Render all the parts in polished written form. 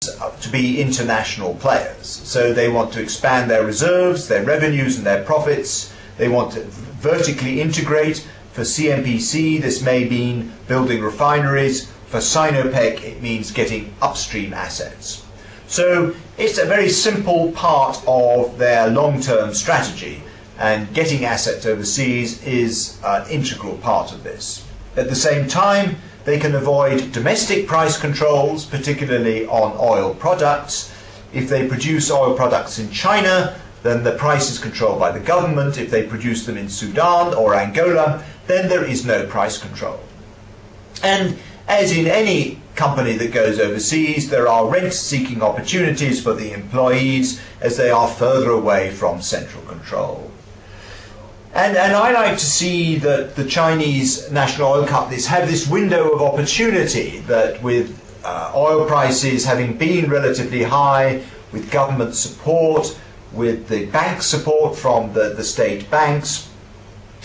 is to be international players. So they want to expand their reserves, their revenues and their profits. They want to vertically integrate. For CNPC, this may mean building refineries. For Sinopec, it means getting upstream assets. So it's a very simple part of their long-term strategy, and getting assets overseas is an integral part of this. At the same time, they can avoid domestic price controls, particularly on oil products. If they produce oil products in China, then the price is controlled by the government. If they produce them in Sudan or Angola, then there is no price control. And as in any company that goes overseas, there are rent-seeking opportunities for the employees as they are further away from central control. And I like to see that the Chinese national oil companies have this window of opportunity, that with oil prices having been relatively high, with government support, with the bank support from the state banks,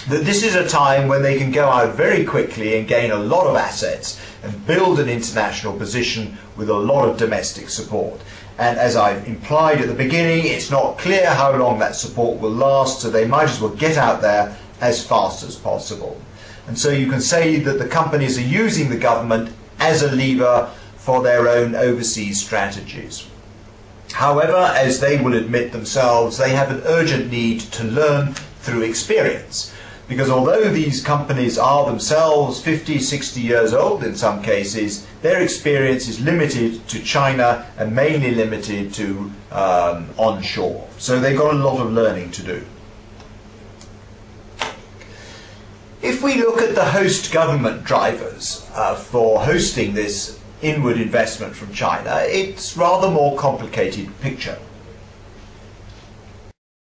that this is a time when they can go out very quickly and gain a lot of assets and build an international position with a lot of domestic support. And as I've implied at the beginning, it's not clear how long that support will last, so they might as well get out there as fast as possible. And so you can say that the companies are using the government as a lever for their own overseas strategies. However, as they will admit themselves, they have an urgent need to learn through experience. Because although these companies are themselves 50, 60 years old in some cases, their experience is limited to China and mainly limited to onshore. So they've got a lot of learning to do. If we look at the host government drivers for hosting this inward investment from China, it's rather more complicated picture.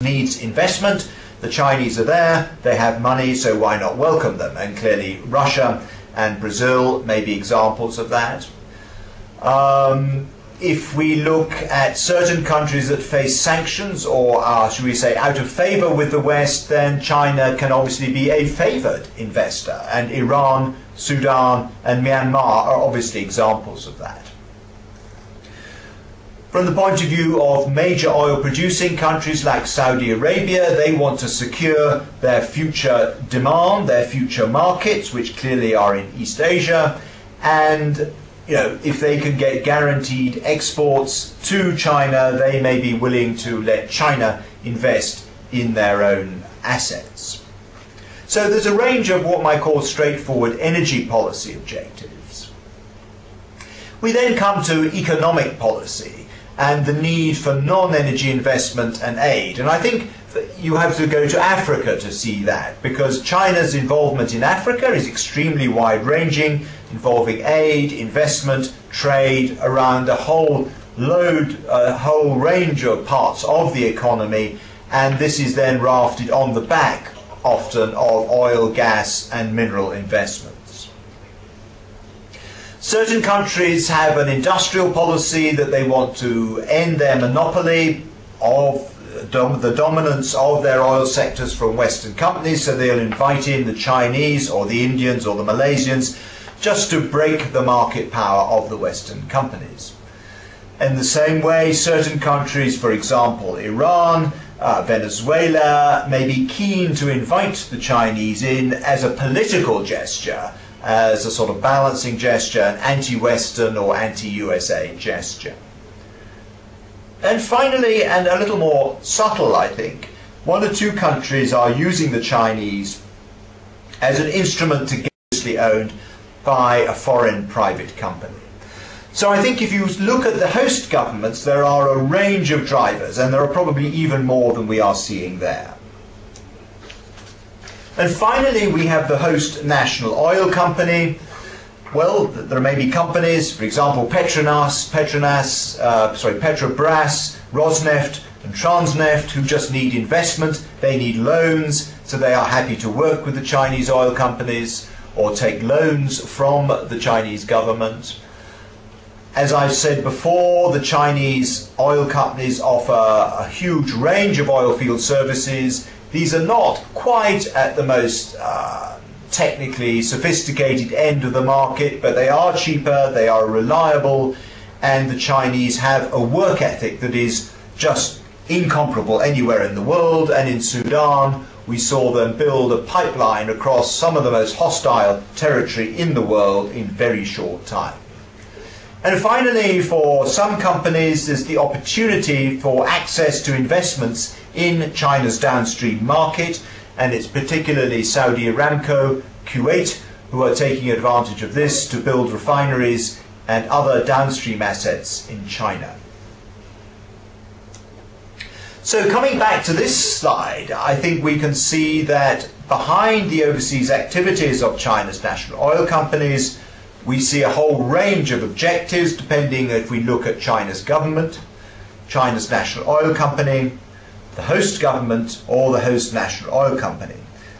Needs investment. The Chinese are there, they have money, so why not welcome them? And clearly Russia and Brazil may be examples of that. If we look at certain countries that face sanctions or are, should we say, out of favor with the West, then China can obviously be a favored investor. And Iran, Sudan and Myanmar are obviously examples of that. From the point of view of major oil-producing countries like Saudi Arabia, they want to secure their future demand, their future markets, which clearly are in East Asia, and if they can get guaranteed exports to China, they may be willing to let China invest in their own assets. So there's a range of what might call straightforward energy policy objectives. We then come to economic policy and the need for non-energy investment and aid. And I think you have to go to Africa to see that, because China's involvement in Africa is extremely wide-ranging, involving aid, investment, trade, around a whole range of parts of the economy, and this is then rafted on the back, often, of oil, gas and mineral investments. Certain countries have an industrial policy that they want to end their monopoly of the dominance of their oil sectors from Western companies, so they'll invite in the Chinese or the Indians or the Malaysians just to break the market power of the Western companies. In the same way, certain countries, for example Iran, Venezuela, may be keen to invite the Chinese in as a political gesture, as a sort of balancing gesture, an anti-Western or anti-USA gesture. And finally, and a little more subtle I think, one or two countries are using the Chinese as an instrument to get owned by a foreign private company. So I think if you look at the host governments, there are a range of drivers, and there are probably even more than we are seeing there. And finally, we have the host national oil company. Well, there may be companies, for example, Petrobras, Rosneft and Transneft, who just need investment. They need loans, so they are happy to work with the Chinese oil companies or take loans from the Chinese government. As I've said before, the Chinese oil companies offer a huge range of oil field services. These are not quite at the most technically sophisticated end of the market, but they are cheaper, they are reliable, and the Chinese have a work ethic that is just incomparable anywhere in the world. And in Sudan, we saw them build a pipeline across some of the most hostile territory in the world in very short time. And finally, for some companies, there's the opportunity for access to investments in China's downstream market, and it's particularly Saudi Aramco, Kuwait, who are taking advantage of this to build refineries and other downstream assets in China. So coming back to this slide, I think we can see that behind the overseas activities of China's national oil companies, we see a whole range of objectives depending if we look at China's government, China's national oil company, the host government, or the host national oil company.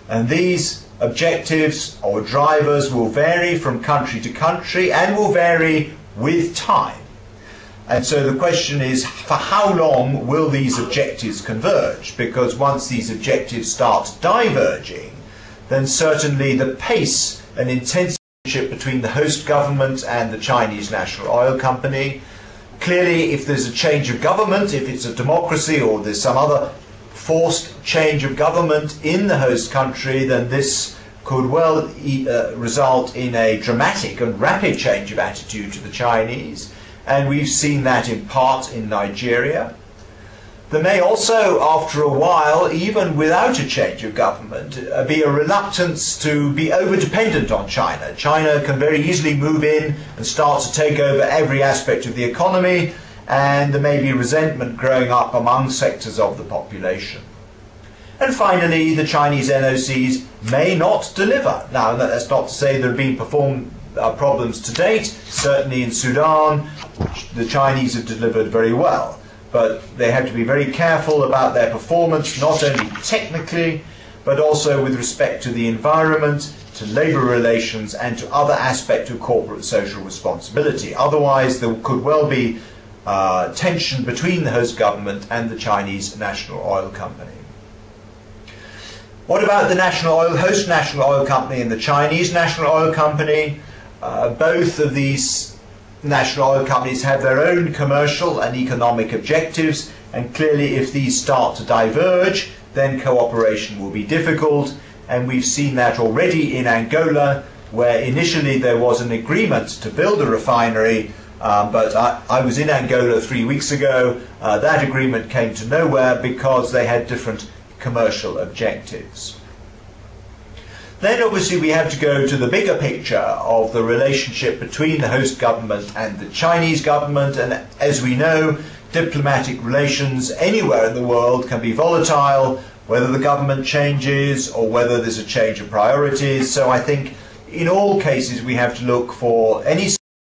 And these objectives or drivers will vary from country to country and will vary with time. And so the question is, for how long will these objectives converge? Because once these objectives start diverging, then certainly the pace and intensity between the host government and the Chinese national oil company. Clearly, if there's a change of government, if it's a democracy or there's some other forced change of government in the host country, then this could well result in a dramatic and rapid change of attitude to the Chinese. And we've seen that in part in Nigeria. There may also, after a while, even without a change of government, be a reluctance to be over-dependent on China. China can very easily move in and start to take over every aspect of the economy, and there may be resentment growing up among sectors of the population. And finally, the Chinese NOCs may not deliver. Now, that's not to say there have been problems to date. Certainly in Sudan, the Chinese have delivered very well. But they have to be very careful about their performance, not only technically, but also with respect to the environment, to labour relations, and to other aspects of corporate social responsibility. Otherwise, there could well be tension between the host government and the Chinese national oil company. What about the host national oil company and the Chinese national oil company? Both of these national oil companies have their own commercial and economic objectives, and clearly if these start to diverge, then cooperation will be difficult. And we've seen that already in Angola, where initially there was an agreement to build a refinery, but I was in Angola 3 weeks ago. That agreement came to nowhere because they had different commercial objectives. Then obviously we have to go to the bigger picture of the relationship between the host government and the Chinese government, and as we know, diplomatic relations anywhere in the world can be volatile, whether the government changes or whether there's a change of priorities. So I think in all cases we have to look for any